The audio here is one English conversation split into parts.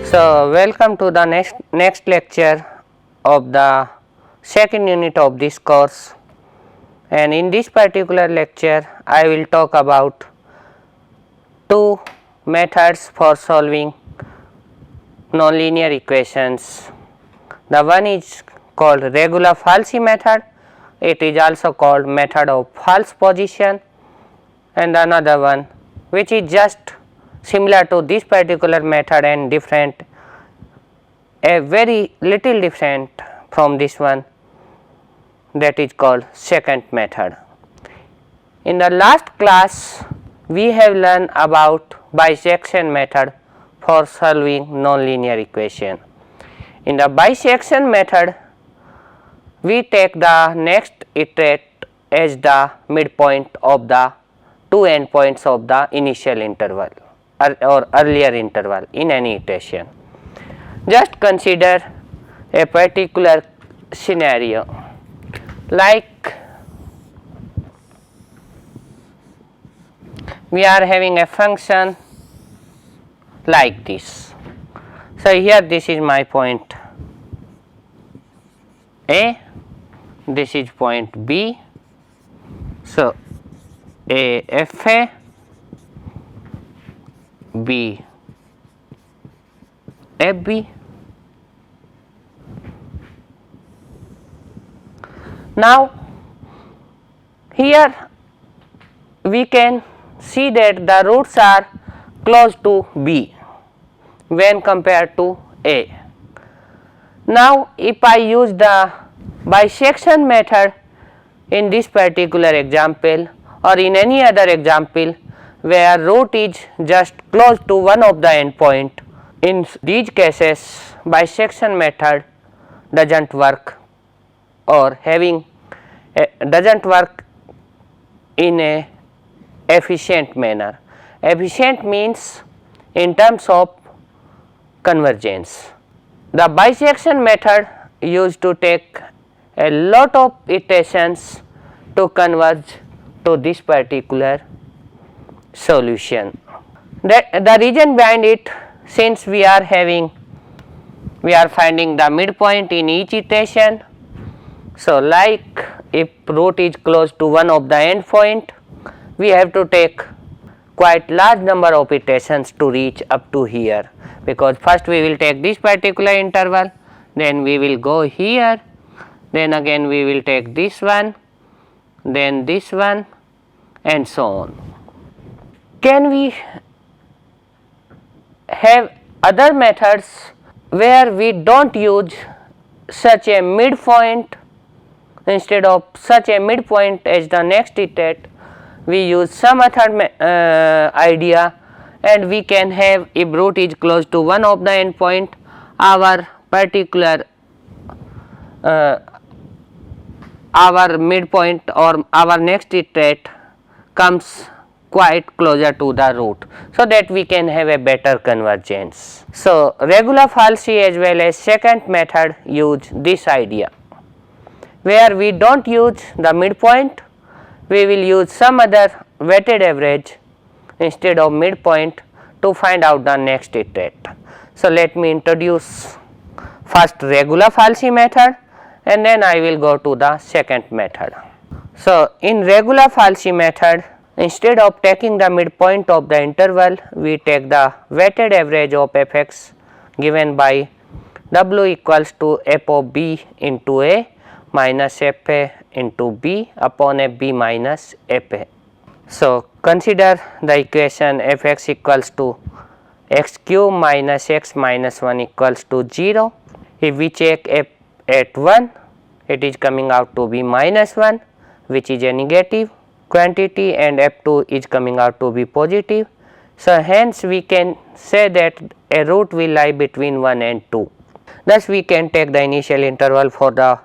So, welcome to the next lecture of the second unit of this course, and in this particular lecture I will talk about two methods for solving nonlinear equations. The one is called Regula Falsi method, it is also called method of false position, and another one which is just similar to this particular method and different, a very little different from this one, that is called secant method. In the last class we have learned about bisection method for solving nonlinear equation. In the bisection method we take the next iterate as the midpoint of the two endpoints of the initial interval or earlier interval in any iteration. Just consider a particular scenario, like we are having a function like this. So, here this is my point A, this is point B. So, A F A, B F B. Now, here we can see that the roots are close to B when compared to A. Now, if I use the bisection method in this particular example or in any other example where root is just close to one of the endpoint, in these cases bisection method does not work or does not work in a efficient manner. Efficient means in terms of convergence. The bisection method used to take a lot of iterations to converge to this particular solution. The reason behind it, since we are finding the midpoint in each iteration. So, like if root is close to one of the endpoint, we have to take quite large number of iterations to reach up to here, because first we will take this particular interval, then we will go here, then again we will take this one, then this one, and so on. Can we have other methods where we do not use such a midpoint? Instead of such a midpoint as the next iterate, we use some other idea, and we can have, if root is close to one of the endpoint, our particular our midpoint or our next iterate comes quite closer to the root, so that we can have a better convergence. So, Regula Falsi as well as secant method use this idea, where we do not use the midpoint, we will use some other weighted average instead of midpoint to find out the next iterate. So, let me introduce first Regula Falsi method and then I will go to the secant method. So, in Regula Falsi method, instead of taking the midpoint of the interval, we take the weighted average of f x given by W equals to f of B into A minus f A into B upon f B minus f A. So, consider the equation f x equals to x cube minus x minus 1 equals to 0. If we check f at 1, it is coming out to be minus 1, which is a negative quantity, and f2 is coming out to be positive. So, hence we can say that a root will lie between 1 and 2. Thus, we can take the initial interval for the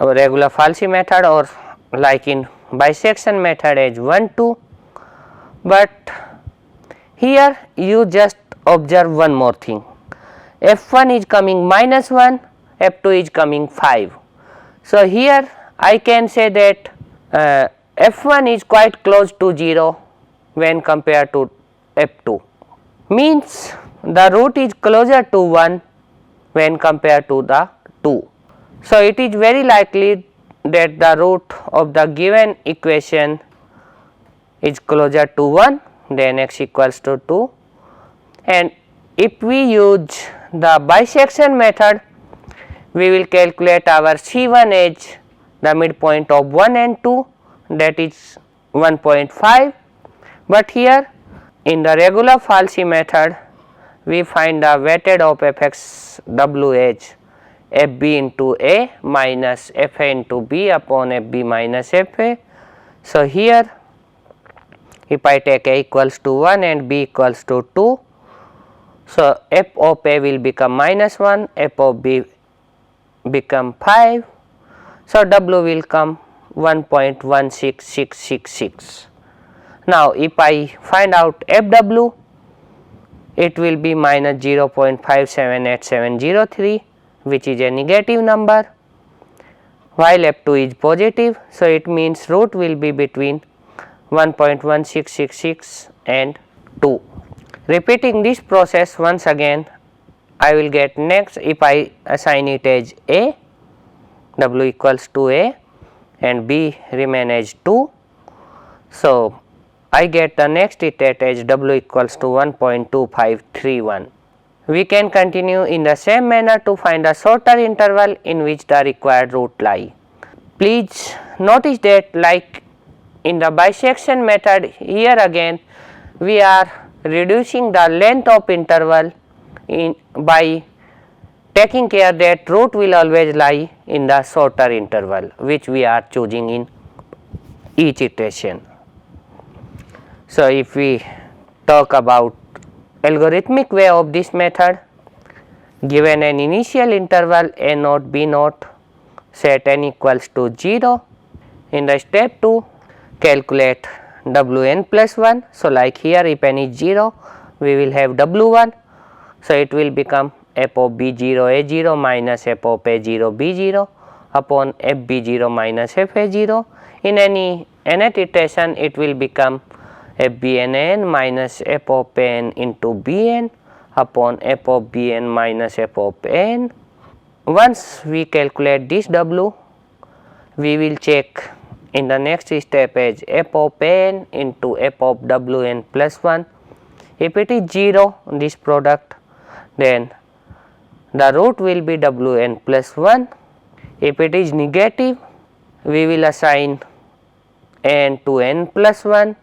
Regula Falsi method, or like in bisection method, as 1 2, but here you just observe one more thing, f1 is coming minus 1, f2 is coming 5. So, here I can say that f1 is quite close to 0 when compared to f2, means the root is closer to 1 when compared to the 2. So, it is very likely that the root of the given equation is closer to 1, then x equals to 2, and if we use the bisection method, we will calculate our C1 as the midpoint of 1 and 2, that is 1.5, but here in the Regula Falsi method we find the weighted of fx w as fb into a minus fa into b upon fb minus fa. So, here if I take a equals to 1 and b equals to 2, so f of a will become minus 1, f of b become 5. So, w will come 1.16666. Now, if I find out fw, it will be minus 0.578703, which is a negative number, while f2 is positive. So, it means root will be between 1.1666 and 2. Repeating this process once again, I will get next if I assign it as a, w equals to a and b remain as 2. So, I get the next iterate as w equals to 1.2531. We can continue in the same manner to find a shorter interval in which the required root lie. Please notice that like in the bisection method, here again we are reducing the length of interval by taking care that root will always lie in the shorter interval which we are choosing in each iteration. So, if we talk about algorithmic way of this method, given an initial interval a naught b naught, set n equals to 0, in the step 2 calculate wn plus 1. So, like here if n is 0, we will have w1. So, it will become f of b0 a0 minus f of a0 b0 upon fb0 minus fa0. In any nth iteration, it will become fbn minus f of n into bn upon f of bn minus f of n. Once we calculate this w, we will check in the next step as f of n into f of wn plus 1. If it is 0, this product, then the root will be wn plus 1. If it is negative, we will assign n to n plus 1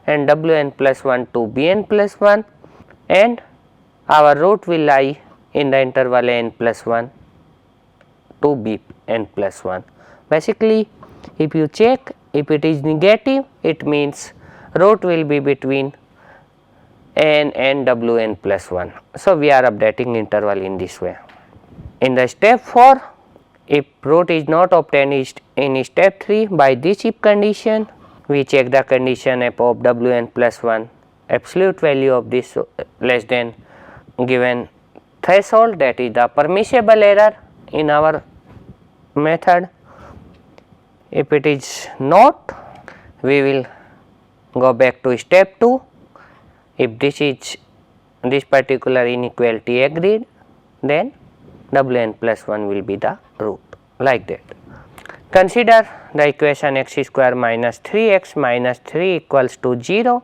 and wn plus 1 to bn plus 1, and our root will lie in the interval n plus 1 to bn plus 1. Basically, if you check, if it is negative, it means root will be between n and wn plus 1. So, we are updating interval in this way. In the step 4, if root is not obtained in step 3 by this if condition, we check the condition f of wn plus 1 absolute value of this less than given threshold, that is the permissible error in our method. If it is not, we will go back to step 2. If this particular inequality agreed, then wn plus 1 will be the root, like that. Consider the equation x square minus 3x minus 3 equals to 0.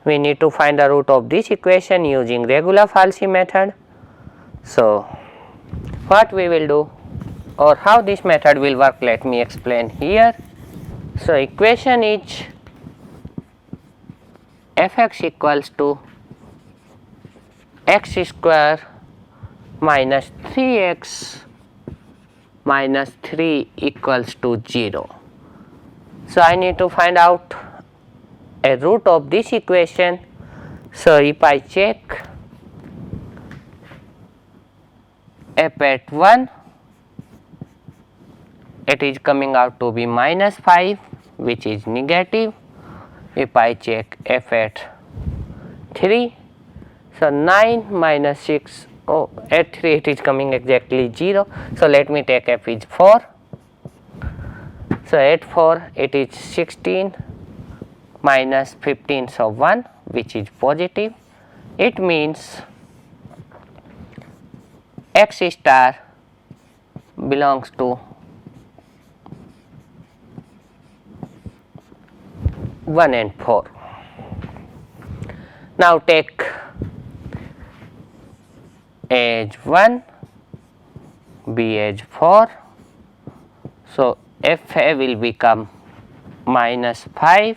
We need to find the root of this equation using Regula Falsi method. So, what we will do or how this method will work, let me explain here. So, equation is fx equals to x square minus 3x minus 3 equals to 0. So, I need to find out a root of this equation. So, if I check f at 1, it is coming out to be minus 5, which is negative. If I check f at 3, so 9 minus 6, at 3 it is coming exactly 0. So, let me take f is 4. So, at 4 it is 16 minus 15, so 1, which is positive. It means x star belongs to 1 and 4. Now take edge 1, B edge 4. So, FA will become minus 5,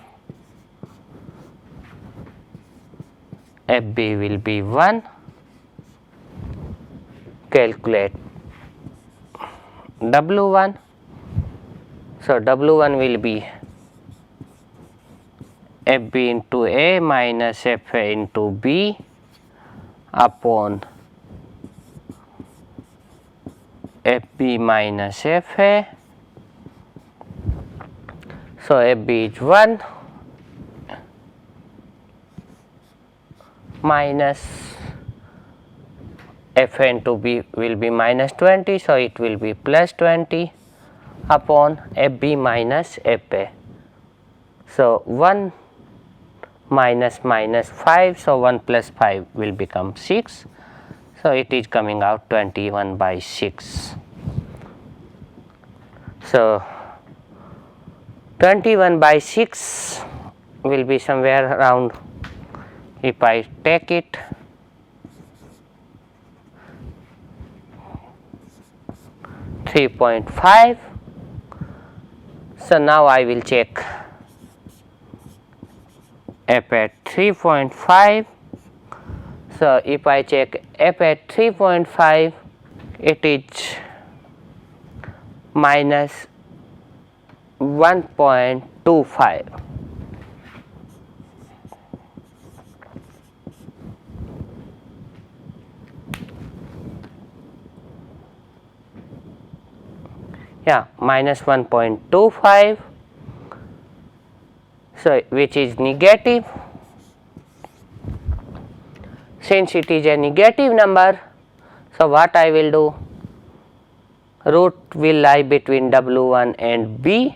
FB will be 1. Calculate W1. So, W1 will be FB into A minus FA into B upon FB minus FA. So, FB is 1 minus FA into B will be minus 20. So, it will be plus 20 upon FB minus FA. So, 1 minus minus 5. So, 1 plus 5 will become 6. So, it is coming out 21 by 6. So, 21 by 6 will be somewhere around, if I take it, 3.5. So, now I will check F at 3.5. So, if I check F at 3.5, it is minus 1.25. Yeah, minus 1.25. So, which is negative. Since it is a negative number, so what I will do, root will lie between W1 and B.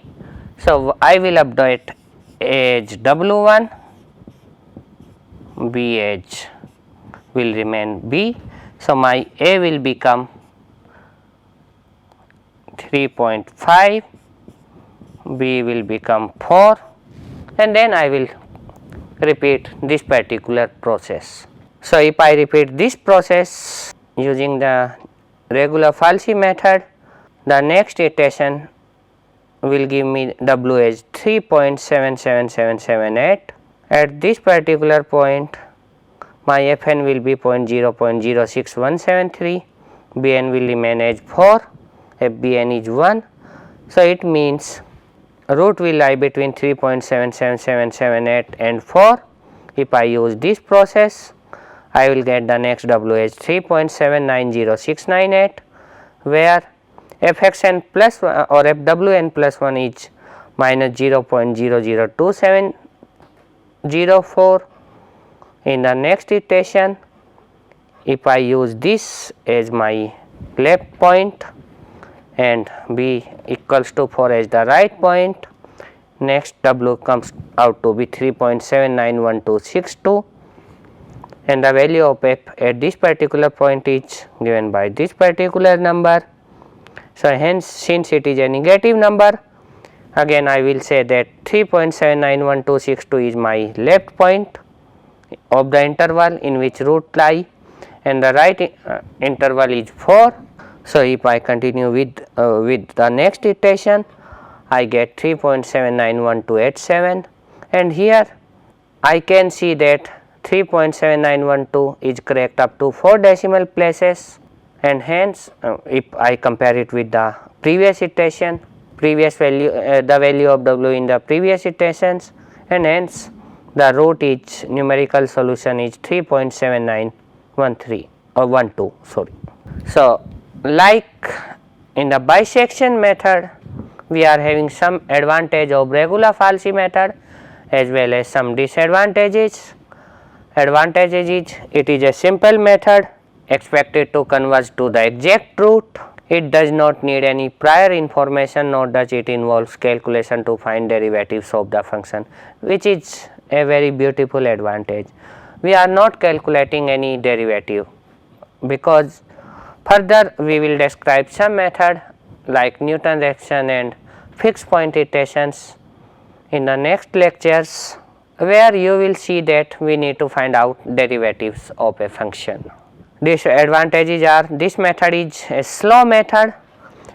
So, I will update edge W1, B edge will remain B. So, my A will become 3.5, B will become 4, and then I will repeat this particular process. So, if I repeat this process using the Regula Falsi method, the next iteration will give me W as 3.77778. At this particular point, my Fn will be 0.06173, Bn will remain as 4, Fbn is 1. So, it means root will lie between 3.77778 and 4. If I use this process, I will get the next W as 3.790698, where Fxn plus 1 or Fwn plus 1 is minus 0.002704. In the next iteration, if I use this as my left point and B equals to 4 as the right point, next W comes out to be 3.791262, and the value of F at this particular point is given by this particular number. So, hence since it is a negative number, again I will say that 3.791262 is my left point of the interval in which root lie, and the right interval is 4. So, if I continue with the next iteration, I get 3.791287, and here I can see that 3.7912 is correct up to 4 decimal places, and hence if I compare it with the previous iteration, previous value, the value of W in the previous iterations, and hence the root is numerical solution is 3.7913 or 12, sorry. So, like in the bisection method, we are having some advantage of Regula Falsi method as well as some disadvantages. Advantages is it is a simple method expected to converge to the exact root. It does not need any prior information, nor does it involves calculation to find derivatives of the function, which is a very beautiful advantage. We are not calculating any derivative, because Further, we will describe some method like Newton raphson and fixed point iterations in the next lectures, where you will see that we need to find out derivatives of a function. Disadvantages are this method is a slow method,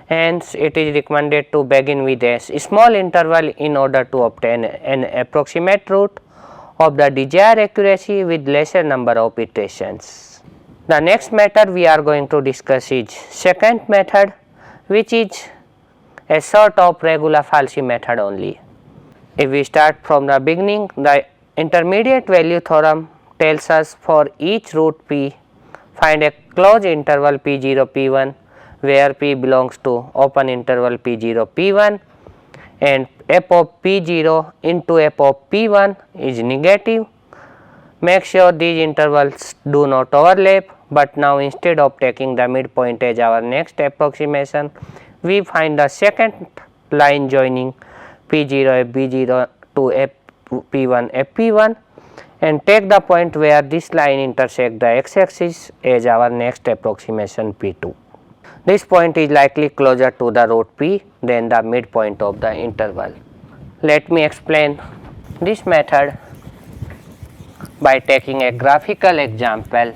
hence it is recommended to begin with a small interval in order to obtain an approximate root of the desired accuracy with lesser number of iterations. The next method we are going to discuss is secant method, which is a sort of Regula Falsi method only. If we start from the beginning, the intermediate value theorem tells us for each root p, find a closed interval p0 p1 where p belongs to open interval p0 p1 and f of p0 into f of p1 is negative. Make sure these intervals do not overlap, but now instead of taking the midpoint as our next approximation, we find the second line joining p0 fb0 to f p1 fp1 and take the point where this line intersects the x axis as our next approximation p2. This point is likely closer to the root p than the midpoint of the interval. Let me explain this method by taking a graphical example,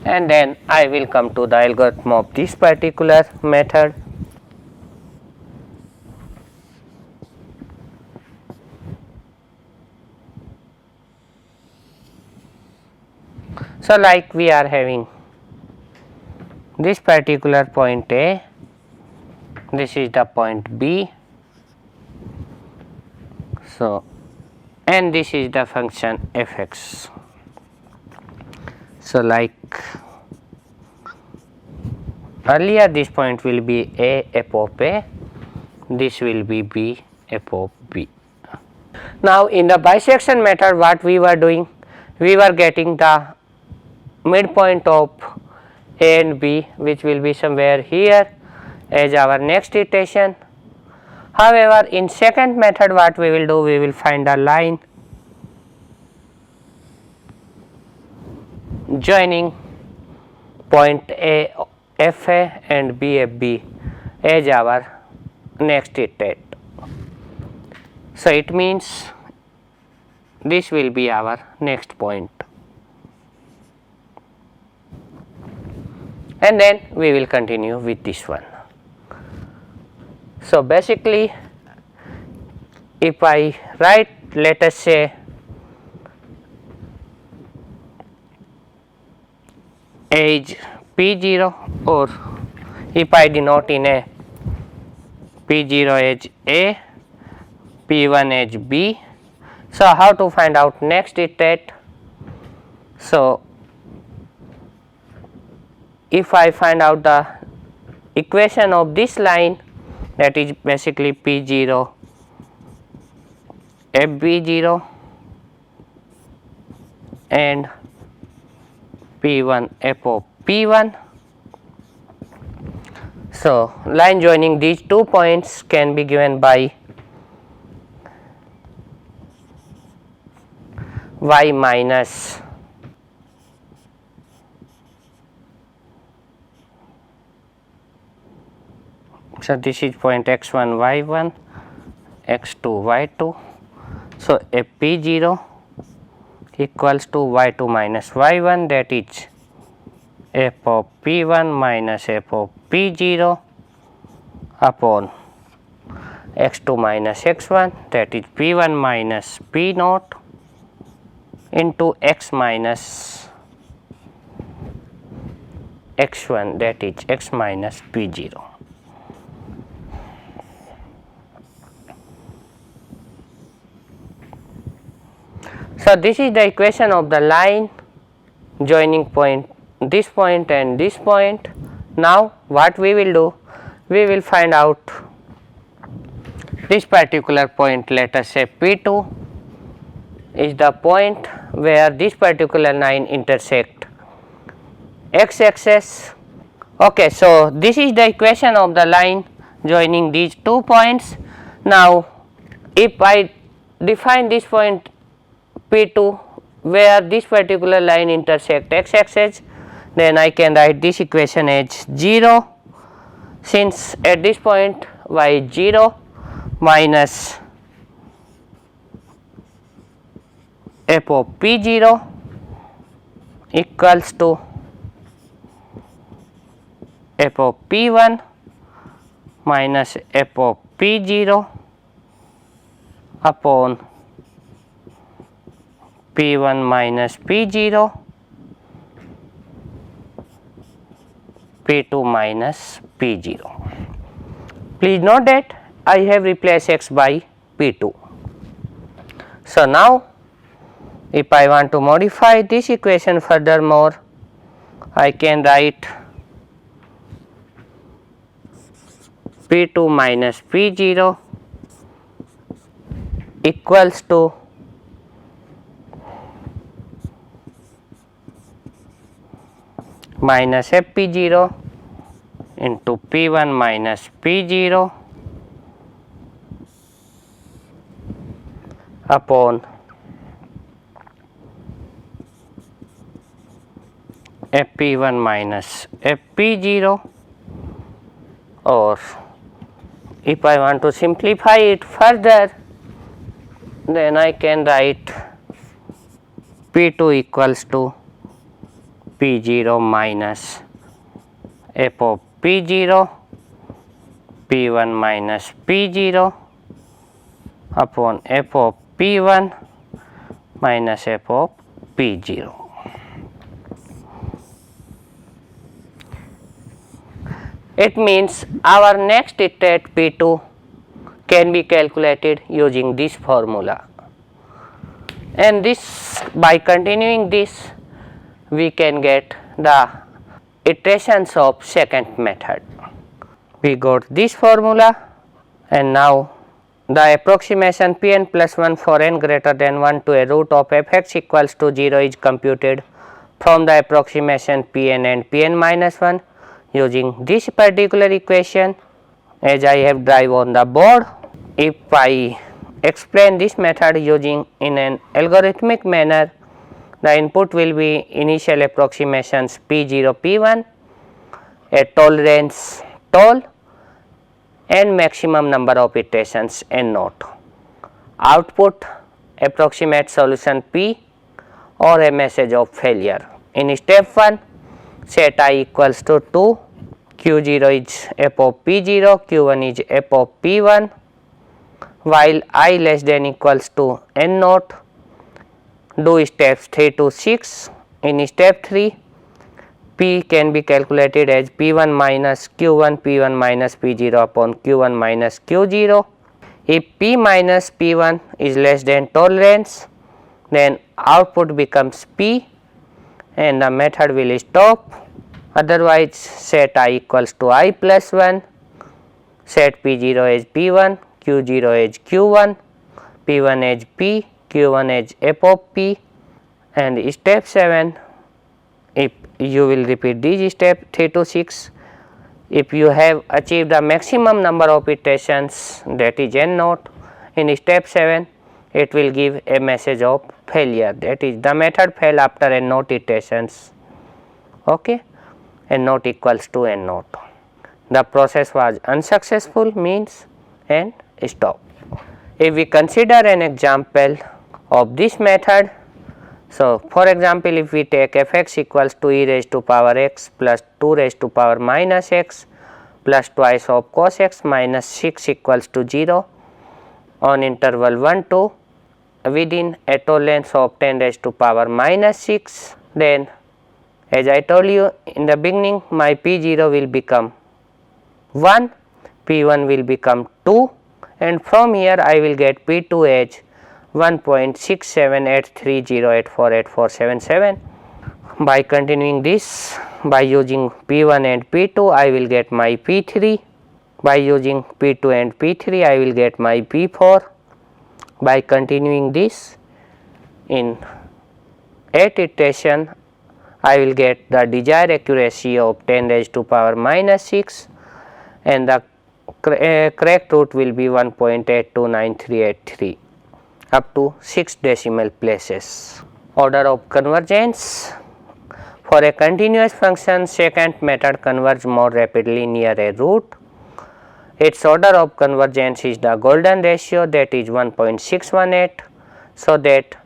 and then I will come to the algorithm of this particular method. So, like we are having this particular point A, this is the point B, so and this is the function f(x). So, like earlier this point will be A f of A, this will be B f of B. Now, in the bisection method what we were doing, we were getting the midpoint of A and B, which will be somewhere here as our next iteration. However, in secant method what we will do, we will find a line joining point A fa and B fb as our next iterate. So, it means this will be our next point, and then we will continue with this one. So, basically if I write, let us say as p0, or if I denote in a p0 as A, p1 as B. So, how to find out next iterate? So, if I find out the equation of this line, that is basically p0 fb0 and p1 f of p1. So, line joining these 2 points can be given by y minus so this is point x1 y1 x2 y2. So, fp0 equals to y2 minus y1, that is f of p1 minus f of p0 upon x2 minus x1, that is p1 minus p naught into x minus x1, that is x minus p0. So, this is the equation of the line joining point, this point and this point. Now, what we will do? We will find out this particular point, let us say P2 is the point where this particular line intersect x axis. Okay, so this is the equation of the line joining these 2 points. Now, if I define this point P2 where this particular line intersect x axis, then I can write this equation as 0, since at this point y is 0 minus f of p0 equals to f of p1 minus f of p0 upon p1 minus p0 p2 minus p0. Please note that I have replaced x by p2. So, now if I want to modify this equation furthermore, I can write p2 minus p0 equals to minus fp0 into p1 minus p0 upon fp1 minus fp0, or if I want to simplify it further, then I can write p2 equals to p0 minus f of p0 p1 minus p0 upon f of p1 minus f of p0. It means our next state p2 can be calculated using this formula, and this, by continuing this, we can get the iterations of second method. We got this formula, and now the approximation Pn plus 1 for n greater than 1 to a root of fx equals to 0 is computed from the approximation Pn and Pn minus 1 using this particular equation as I have drive on the board. If I explain this method using in an algorithmic manner, the input will be initial approximations p0 p1, a tolerance tol, and maximum number of iterations n naught. Output approximate solution p or a message of failure. In step 1, set I equals to 2, q0 is f of p0, q1 is f of p1, while I less than equals to n naught. Do steps 3 to 6. In step 3, p can be calculated as p1 minus q1 p1 minus p0 upon q1 minus q0. If p minus p1 is less than tolerance, then output becomes p and the method will stop. Otherwise, set I equals to I plus 1, set p0 as p1, q0 as q1, p1 as p, q1 as f of p, and step 7, if you will repeat these steps 3 to 6, if you have achieved the maximum number of iterations, that is n naught, in step 7 it will give a message of failure, that is the method fail after n naught iterations. Okay, n naught equals to n naught. The process was unsuccessful means and stop. If we consider an example of this method, so for example, if we take fx equals to e raised to power x plus 2 raised to power minus x plus twice of cos x minus 6 equals to 0 on interval 1 to within a tolerance of 10 raised to power minus 6, then as I told you in the beginning, my p0 will become 1, p1 will become 2, and from here I will get p2 as 1.6783084847. By continuing this, by using p1 and p2, I will get my p3. By using p2 and p3, I will get my p4. By continuing this, in 8 iteration, I will get the desired accuracy of 10 raised to power minus 6, and the correct root will be 1.829383 up to 6 decimal places. Order of convergence. For a continuous function, secant method converges more rapidly near a root. Its order of convergence is the golden ratio, that is 1.618. So that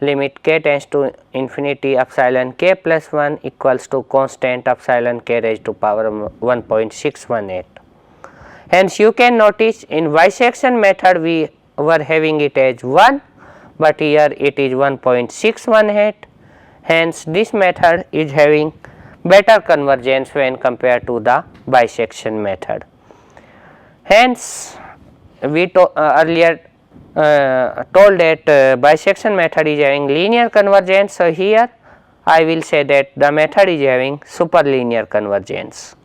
limit k tends to infinity epsilon k plus 1 equals to constant epsilon k raised to power 1.618. Hence, you can notice in bisection method we were having it as 1, but here it is 1.618. Hence, this method is having better convergence when compared to the bisection method. Hence, we earlier told that bisection method is having linear convergence. So, here I will say that the method is having superlinear convergence.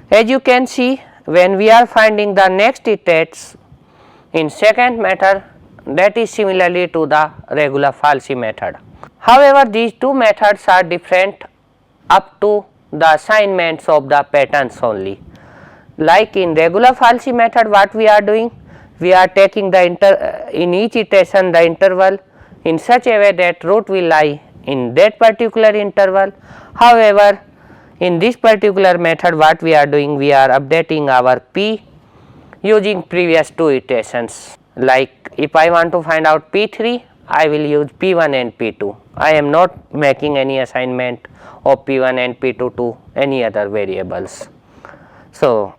As you can see, when we are finding the next iterates in secant method, that is similarly to the Regula Falsi method. However, these two methods are different up to the assignments of the patterns only. Like in Regula Falsi method, what we are doing? We are taking the in each iteration the interval in such a way that root will lie in that particular interval. However, in this particular method what we are doing, we are updating our p using previous two iterations. Like if I want to find out p3, I will use p1 and p2. I am not making any assignment of p1 and p2 to any other variables. So,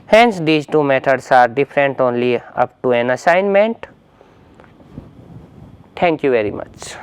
hence these two methods are different only up to an assignment. Thank you very much.